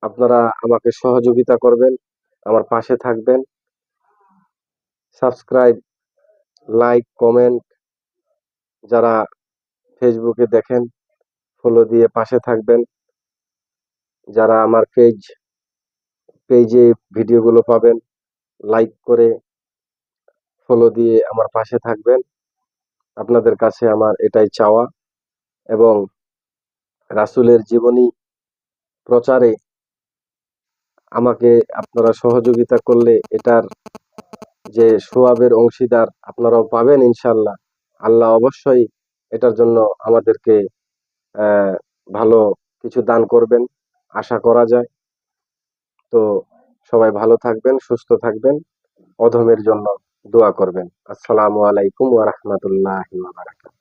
আপনারা আমাকে সহযোগিতা করবেন, আমার পাশে থাকবেন। সাবস্ক্রাইব, লাইক, কমেন্ট, যারা ফেসবুকে দেখেন ফলো দিয়ে পাশে থাকবেন। যারা আমার পেজে ভিডিওগুলো পাবেন, লাইক করে ফলো দিয়ে আমার পাশে থাকবেন। আপনাদের কাছে আমার এটাই চাওয়া, এবং রাসূলের জীবনী প্রচারে আমাকে আপনারা সহযোগিতা করলে এটার যে সওয়াবের অংশীদার আপনারাও পাবেন ইনশাআল্লাহ। আল্লাহ অবশ্যই এটার জন্য আমাদেরকে আহ, ভালো কিছু দান করবেন, আশা করা যায়। তো সবাই ভালো থাকবেন, সুস্থ থাকবেন, অধমের জন্য দোয়া করবেন। আসসালামু আলাইকুম ওয়া রাহমাতুল্লাহি ওয়া বারাকাতুহু।